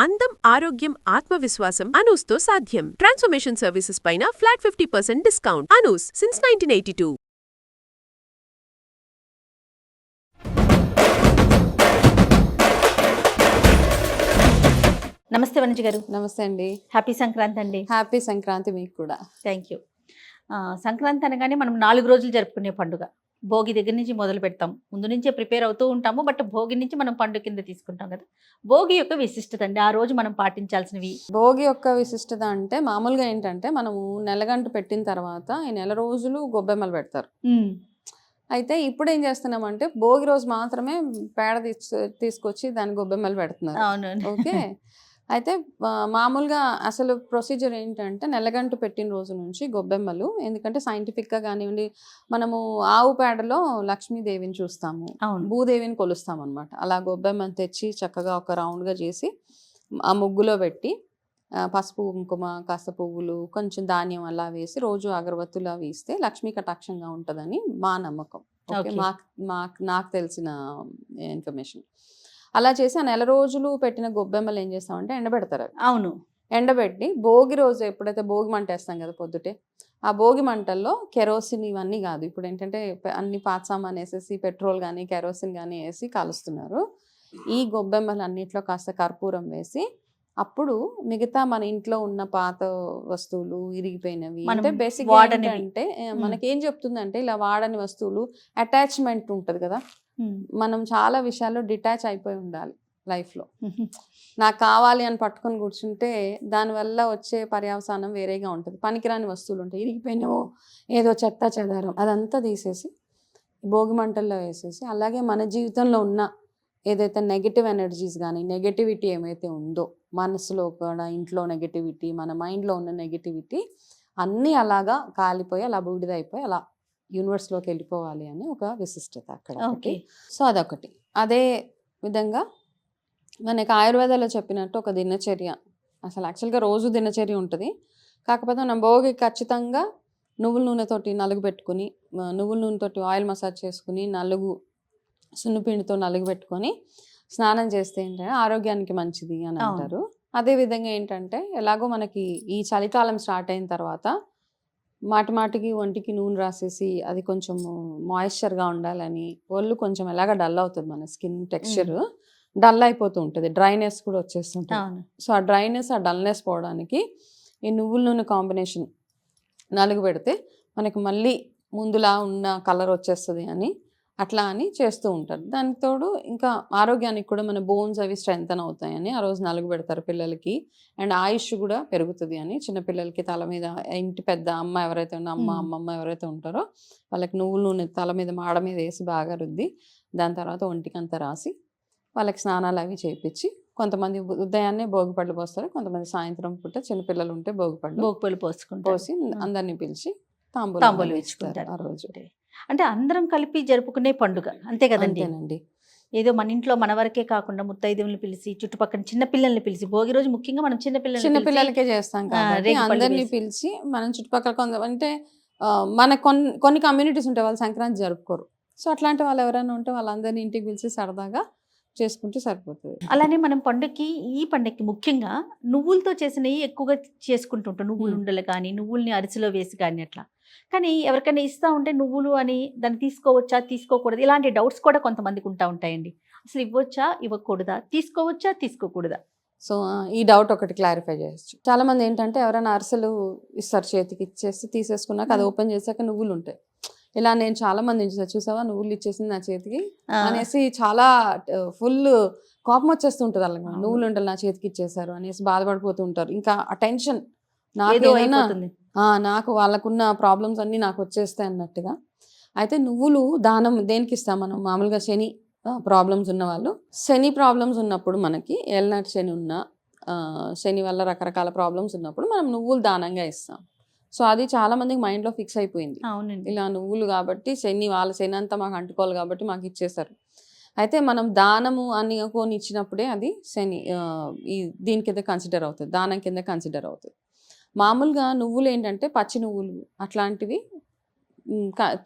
అందం, ఆరోగ్యం, ఆత్మవిశ్వాసం అనూస్తో సాధ్యం. ట్రాన్స్ఫర్మేషన్ సర్వీసెస్ పైన ఫ్లాట్ 50% డిస్కౌంట్. అనూస్ సిన్స్ 1982. నమస్తే వనజ గారు. నమస్తే అండి. హ్యాపీ సంక్రాంతి అండి. హ్యాపీ సంక్రాంతి మీకు కూడా. Thank you. సంక్రాంతి అనగానే మనం 4 రోజులు జరుపుకునే పండుగ. భోగి దగ్గర నుంచి మొదలు పెడతాం, ముందు నుంచే ప్రిపేర్ అవుతూ ఉంటాము. బట్ భోగి నుంచి మనం పండుగ కింద తీసుకుంటాం కదా. భోగి యొక్క విశిష్టత అండి, ఆ రోజు మనం పాటించాల్సినవి. భోగి యొక్క విశిష్టత అంటే మామూలుగా ఏంటంటే మనము నెలగంట పెట్టిన తర్వాత ఈ నెల రోజులు గొబ్బెమ్మలు పెడతారు. అయితే ఇప్పుడు ఏం చేస్తున్నామంటే భోగి రోజు మాత్రమే పేడ తీసుకొచ్చి దాని గొబ్బెమ్మలు పెడుతున్నారు. అవును. ఓకే. అయితే మామూలుగా అసలు ప్రొసీజర్ ఏంటంటే నెలగంట పెట్టిన రోజు నుంచి గొబ్బెమ్మలు, ఎందుకంటే సైంటిఫిక్గా కానివ్వండి, మనము ఆవు పేడలో లక్ష్మీదేవిని చూస్తాము, భూదేవిని కొలుస్తాం అనమాట. అలా గొబ్బెమ్మని తెచ్చి చక్కగా ఒక రౌండ్గా చేసి ఆ ముగ్గులో పెట్టి పసుపు కుంకుమ కాస్త పువ్వులు కొంచెం ధాన్యం అలా వేసి రోజు అగరబత్తులు అవి ఇస్తే లక్ష్మీ కటాక్షంగా ఉంటుందని మా నమ్మకం. ఓకే, నాకు తెలిసిన ఇన్ఫర్మేషన్. అలా చేసి ఆ నెల రోజులు పెట్టిన గొబ్బెమ్మలు ఏం చేస్తామంటే ఎండబెడతారు. అవును, ఎండబెట్టి భోగి రోజు ఎప్పుడైతే భోగి మంట వేస్తాం కదా పొద్దుటే, ఆ భోగి మంటల్లో కెరోసిన్ ఇవన్నీ కాదు, ఇప్పుడు ఏంటంటే అన్ని పాత సామాన్ వేసేసి పెట్రోల్ కానీ కెరోసిన్ కానీ వేసి కాలుస్తున్నారు. ఈ గొబ్బెమ్మలు అన్నిట్లో కాస్త కర్పూరం వేసి అప్పుడు మిగతా మన ఇంట్లో ఉన్న పాత వస్తువులు ఇరిగిపోయినవి అంటే బేసిక్ అంటే మనకేం చెప్తుందంటే ఇలా వాడని వస్తువులు అటాచ్మెంట్ ఉంటుంది కదా, మనం చాలా విషయాల్లో డిటాచ్ అయిపోయి ఉండాలి లైఫ్లో. నాకు కావాలి అని పట్టుకొని కూర్చుంటే దానివల్ల వచ్చే పర్యవసానం వేరేగా ఉంటుంది. పనికిరాని వస్తువులు ఉంటాయి, ఇరిగిపోయినవో ఏదో చెత్త చెదారం అదంతా తీసేసి భోగి మంటల్లో వేసేసి, అలాగే మన జీవితంలో ఉన్న ఏదైతే నెగటివ్ ఎనర్జీస్ కానీ నెగటివిటీ ఏమైతే ఉందో మనసులో కూడా, ఇంట్లో నెగటివిటీ, మన మైండ్లో ఉన్న నెగటివిటీ అన్నీ అలాగా కాలిపోయి అలా బూడిదైపోయి అలా యూనివర్స్లోకి వెళ్ళిపోవాలి అని ఒక విశిష్టత అక్కడ. సో అదొకటి. అదే విధంగా మనకి ఆయుర్వేదాలో చెప్పినట్టు ఒక దినచర్య, అసలు యాక్చువల్గా రోజు దినచర్య ఉంటుంది. కాకపోతే మనం భోగి ఖచ్చితంగా నువ్వుల నూనెతోటి నలుగు పెట్టుకుని, నువ్వుల నూనెతోటి ఆయిల్ మసాజ్ చేసుకుని, సున్నిపిండితో నలుగు పెట్టుకొని స్నానం చేస్తే ఏంటంటే ఆరోగ్యానికి మంచిది అని అంటారు. అదేవిధంగా ఏంటంటే ఎలాగో మనకి ఈ చలికాలం స్టార్ట్ అయిన తర్వాత మాటికి ఒంటికి నూనె రాసేసి అది కొంచెం మాయిశ్చర్గా ఉండాలని, ఒళ్ళు కొంచెం ఎలాగ డల్ అవుతుంది, మన స్కిన్ టెక్స్చర్ డల్ అయిపోతూ ఉంటుంది, డ్రైనెస్ కూడా వచ్చేస్తుంటుంది. సో ఆ డ్రైనెస్, ఆ డల్నెస్ పోవడానికి ఈ నువ్వుల నూనె కాంబినేషన్ నలుగు పెడితే మనకి మళ్ళీ ముందులా ఉన్న కలర్ వచ్చేస్తుంది అని అట్లా అని చేస్తూ ఉంటారు. దానికి తోడు ఇంకా ఆరోగ్యానికి కూడా మన బోన్స్ అవి స్ట్రెంగ్తన్ అవుతాయని ఆ రోజు నలుగు పెడతారు పిల్లలకి. అండ్ ఆయుష్ కూడా పెరుగుతుంది అని చిన్నపిల్లలకి తల మీద, ఇంటి పెద్ద అమ్మ ఎవరైతే ఉందో అమ్మమ్మ ఎవరైతే ఉంటారో వాళ్ళకి నువ్వుల నూనె తల మీద మాడ మీద వేసి బాగా రుద్ది దాని తర్వాత ఒంటికి అంతా రాసి వాళ్ళకి స్నానాలు అవి చేయించి, కొంతమంది ఉదయాన్నే భోగిపళ్ళు పోస్తారు, కొంతమంది సాయంత్రం పూట చిన్నపిల్లలు ఉంటే భోగిపళ్ళు పోసి అందరినీ పిలిచి తాంబూలం ఇచ్చుకుంటారు ఆ రోజు. అంటే అందరం కలిపి జరుపుకునే పండుగ అంతే కదండి. ఏదో మన ఇంట్లో మన వరకే కాకుండా ముత్తైదువులను పిలిచి, చుట్టుపక్కల చిన్న పిల్లల్ని పిలిచి, భోగి రోజు ముఖ్యంగా మనం చిన్నపిల్లలకే చేస్తాం కాబట్టి అందరినీ పిలిచి, మనం చుట్టుపక్కల కొంత అంటే మన కొన్ని కమ్యూనిటీస్ ఉంటాయి వాళ్ళు సంక్రాంతి జరుపుకోరు. సో అట్లాంటి వాళ్ళు ఎవరైనా ఉంటే వాళ్ళందరినీ ఇంటికి పిలిచి సరదాగా చేసుకుంటే సరిపోతుంది. అలానే మనం ఈ పండుగకి ముఖ్యంగా నువ్వులతో చేసినవి ఎక్కువగా చేసుకుంటుంటాం. నువ్వులు ఉండలు కానీ, నువ్వుల్ని అరిసెలో వేసి కానీ అట్లా. కానీ ఎవరికైనా ఇస్తూ ఉంటే నువ్వులు అని దాన్ని తీసుకోవచ్చా తీసుకోకూడదు ఇలాంటి డౌట్స్ కూడా కొంతమందికి ఉంటాయండి. అసలు ఇవ్వచ్చా ఇవ్వకూడదా, తీసుకోవచ్చా తీసుకోకూడదా? సో ఈ డౌట్ ఒకటి క్లారిఫై చేయొచ్చు. చాలా మంది ఏంటంటే ఎవరైనా అరిసెలు ఇస్తారు, చేతికి ఇచ్చేసి తీసేసుకున్నాక అది ఓపెన్ చేశాక నువ్వులు ఉంటాయి. ఇలా నేను చాలా మంది చూసావా నువ్వులు ఇచ్చేసింది నా చేతికి అనేసి చాలా ఫుల్ కోపం వచ్చేస్తుంటుంది అలాగే, నువ్వులు ఉంటారు నా చేతికి ఇచ్చేసారు అనేసి బాధపడిపోతూ ఉంటారు. ఇంకా ఆ టెన్షన్ నాకు వాళ్ళకున్న ప్రాబ్లమ్స్ అన్నీ నాకు వచ్చేస్తాయి అన్నట్టుగా. అయితే నువ్వులు దానం దేనికి ఇస్తాం మనం? మామూలుగా శని ప్రాబ్లమ్స్ ఉన్న వాళ్ళు, శని ప్రాబ్లమ్స్ ఉన్నప్పుడు మనకి ఏళ్ళనాటి శని ఉన్న శని వల్ల రకరకాల ప్రాబ్లమ్స్ ఉన్నప్పుడు మనం నువ్వులు దానంగా ఇస్తాం. సో అది చాలా మందికి మైండ్లో ఫిక్స్ అయిపోయింది. ఇలా నువ్వులు కాబట్టి వాళ్ళ శని అంతా మాకు అంటుకోవాలి కాబట్టి మాకు ఇచ్చేసారు. అయితే మనం దానము అని కొని ఇచ్చినప్పుడే అది శని దీని కింద కన్సిడర్ అవుతుంది, దానం కింద కన్సిడర్ అవుతుంది. మామూలుగా నువ్వులు ఏంటంటే పచ్చి నువ్వులు అట్లాంటివి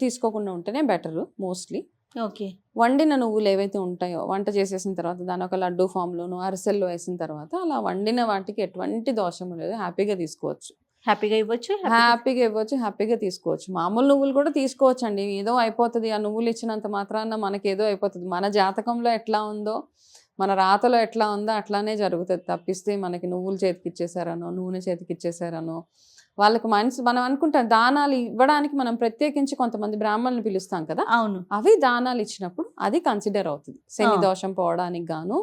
తీసుకోకుండా ఉంటేనే బెటరు మోస్ట్లీ. ఓకే. వండిన నువ్వులు ఏవైతే ఉంటాయో వంట చేసేసిన తర్వాత దాని ఒక లడ్డు ఫామ్లోను అరిసెల్లో వేసిన తర్వాత అలా వండిన వాటికి ఎటువంటి దోషము లేదు, హ్యాపీగా తీసుకోవచ్చు, హ్యాపీగా ఇవ్వచ్చు. హ్యాపీగా ఇవ్వచ్చు, హ్యాపీగా తీసుకోవచ్చు. మామూలు నువ్వులు కూడా తీసుకోవచ్చు అండి, ఏదో అయిపోతుంది ఆ నువ్వులు ఇచ్చినంత మాత్రాన మనకి ఏదో అయిపోతుంది. మన జాతకంలో ఎట్లా ఉందో మన రాతలో ఎట్లా ఉందో అట్లానే జరుగుతుంది తప్పిస్తే మనకి నువ్వులు చేతికి ఇచ్చేసారనో నూనె చేతికి ఇచ్చేసారనో వాళ్ళకి మనం అనుకుంటాం దానాలు ఇవ్వడానికి మనం ప్రత్యేకించి కొంతమంది బ్రాహ్మణులు పిలుస్తాం కదా, అవును, అవి దానాలు ఇచ్చినప్పుడు అది కన్సిడర్ అవుతుంది. శని దోషం పోవడానికి గాను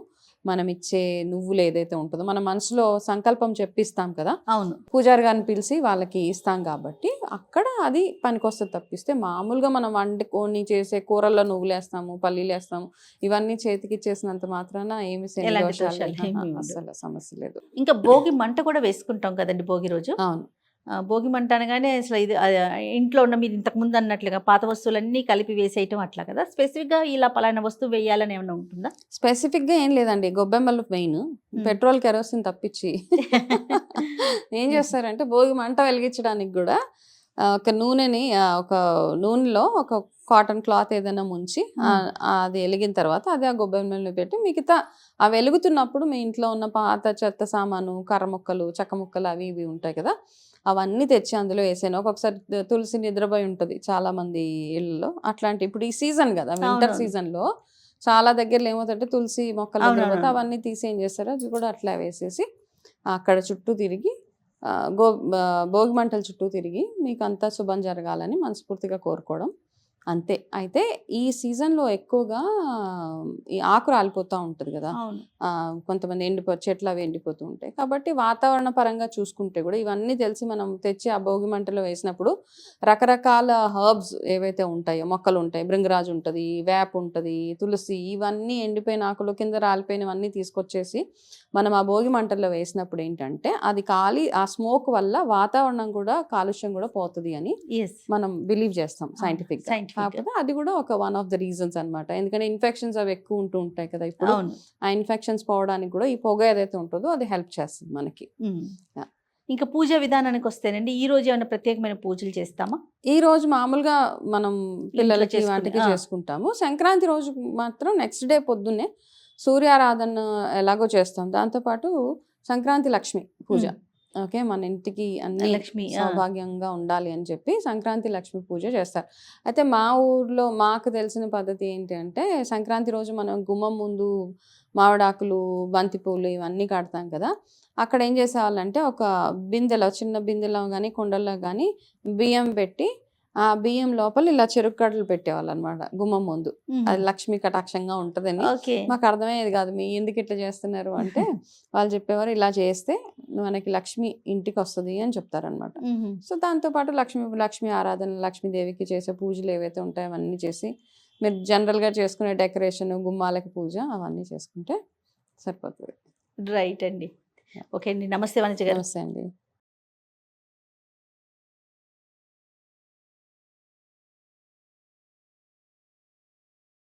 మనం ఇచ్చే నువ్వులు ఏదైతే ఉంటుందో మన మనసులో సంకల్పం చెప్పిస్తాం కదా, అవును, పూజారి గారిని పిలిచి వాళ్ళకి ఇస్తాం కాబట్టి అక్కడ అది పనికొస్తుంది తప్పిస్తే మామూలుగా మనం వండుకొని చేసే కూరల్లో నువ్వులు వేస్తాము, పల్లీలు వేస్తాము, ఇవన్నీ చేతికి ఇచ్చేసినంత మాత్రాన ఏమి శని ఎలాంటి దోషాలు దోషాలు ఏమీ ఉండవు. అసలు సమస్య లేదు. ఇంకా భోగి మంట కూడా వేసుకుంటాం కదండి భోగి రోజు. అవును, భోగి మంట అనగానే అసలు ఇది ఇంట్లో ఉన్న మీరు ఇంతకుముందు అన్నట్లుగా పాత వస్తువులన్నీ కలిపి వేసేయటం అట్లా కదా, స్పెసిఫిక్గా ఇలా పలానా వస్తువు వేయాలని ఏమైనా ఉంటుందా? స్పెసిఫిక్ గా ఏం లేదండి, గొబ్బెమ్మలు మెయిన్, పెట్రోల్ కెరోసిన్ తప్పించి ఏం చేస్తారంటే భోగి మంట వెలిగించడానికి కూడా ఒక నూనెని ఒక నూనెలో ఒక కాటన్ క్లాత్ ఏదైనా ముంచి అది వెలిగిన తర్వాత అది ఆ గొబ్బెమ్మలను పెట్టి మిగతా ఆ వెలుగుతున్నప్పుడు మీ ఇంట్లో ఉన్న పాత చెత్త సామాను, కర్ర ముక్కలు, చెక్క ముక్కలు అవి ఇవి ఉంటాయి కదా, అవన్నీ తెచ్చి అందులో వేసాను. ఒక్కొక్కసారి తులసి నిద్రపోయి ఉంటుంది చాలా మంది ఇళ్ళలో, అట్లాంటి ఇప్పుడు ఈ సీజన్ కదా వింటర్ సీజన్ లో చాలా దగ్గరలో ఏమవుతుంటే తులసి మొక్కలు నిద్రపోతే అవన్నీ తీసి ఏం చేస్తారో అది కూడా అట్లా వేసేసి అక్కడ చుట్టూ తిరిగి భోగి మంటల చుట్టూ తిరిగి మీకు అంతా శుభం జరగాలని మనస్ఫూర్తిగా కోరుకోవడం అంతే. అయితే ఈ సీజన్లో ఎక్కువగా ఈ ఆకు రాలిపోతూ ఉంటుంది కదా, కొంతమంది చెట్లు అవి ఎండిపోతూ ఉంటాయి కాబట్టి వాతావరణ పరంగా చూసుకుంటే కూడా ఇవన్నీ తెలిసి మనం తెచ్చి ఆ భోగి మంటలో వేసినప్పుడు రకరకాల హర్బ్స్ ఏవైతే ఉంటాయో మొక్కలు ఉంటాయి, భృంగరాజు ఉంటుంది, వేప ఉంటుంది, తులసి, ఇవన్నీ ఎండిపోయిన ఆకులు కింద రాలిపోయినవన్నీ తీసుకొచ్చేసి మనం ఆ భోగి మంటల్లో వేసినప్పుడు ఏంటంటే అది కాలి ఆ స్మోక్ వల్ల వాతావరణం కూడా కాలుష్యం కూడా పోతుంది అని మనం బిలీవ్ చేస్తాం సైంటిఫిక్. కాకపోతే అది కూడా ఒక వన్ ఆఫ్ ద రీజన్స్ అన్నమాట, ఎందుకంటే ఇన్ఫెక్షన్స్ అవి ఎక్కువ ఉంటాయి కదా ఇప్పుడు, ఆ ఇన్ఫెక్షన్స్ పోవడానికి కూడా ఈ పొగ ఏదైతే ఉంటుందో అది హెల్ప్ చేస్తుంది మనకి. ఇంకా పూజా విధానానికి వస్తేనండి ఈ రోజు ఏమైనా ప్రత్యేకమైన పూజలు చేస్తామా? ఈ రోజు మామూలుగా మనం పిల్లలకి వాటికి చేసుకుంటాము. సంక్రాంతి రోజు మాత్రం నెక్స్ట్ డే పొద్దున్నే సూర్యారాధన ఎలాగో చేస్తాం, దాంతోపాటు సంక్రాంతి లక్ష్మి పూజ. ఓకే, మన ఇంటికి అన్ని లక్ష్మి సౌభాగ్యంగా ఉండాలి అని చెప్పి సంక్రాంతి లక్ష్మి పూజ చేస్తారు. అయితే మా ఊర్లో మాకు తెలిసిన పద్ధతి ఏంటి అంటే సంక్రాంతి రోజు మనం గుమ్మం ముందు మామిడాకులు, బంతిపూలు ఇవన్నీ కడతాం కదా, అక్కడ ఏం చేసేవాళ్ళంటే ఒక బిందెలో, చిన్న బిందెలో కానీ కుండల్లో కానీ బియ్యం పెట్టి ఆ బియ్యం లోపల ఇలా చెరుకు గడలు పెట్టేవాళ్ళు అనమాట గుమ్మం ముందు, అది లక్ష్మీ కటాక్షంగా ఉంటుందని. మాకు అర్థమయ్యేది కాదు, మీ ఎందుకు ఇట్లా చేస్తున్నారు అంటే వాళ్ళు చెప్పేవారు ఇలా చేస్తే మనకి లక్ష్మి ఇంటికి వస్తుంది అని చెప్తారనమాట. సో దాంతోపాటు లక్ష్మీ ఆరాధన, లక్ష్మీదేవికి చేసే పూజలు ఏవైతే ఉంటాయో అవన్నీ చేసి మీరు జనరల్గా చేసుకునే డెకరేషన్, గుమ్మాలకి పూజ అవన్నీ చేసుకుంటే సరిపోతుంది. రైట్ అండి. ఓకే అండి, నమస్తే వనజ గారు. నమస్తే అండి.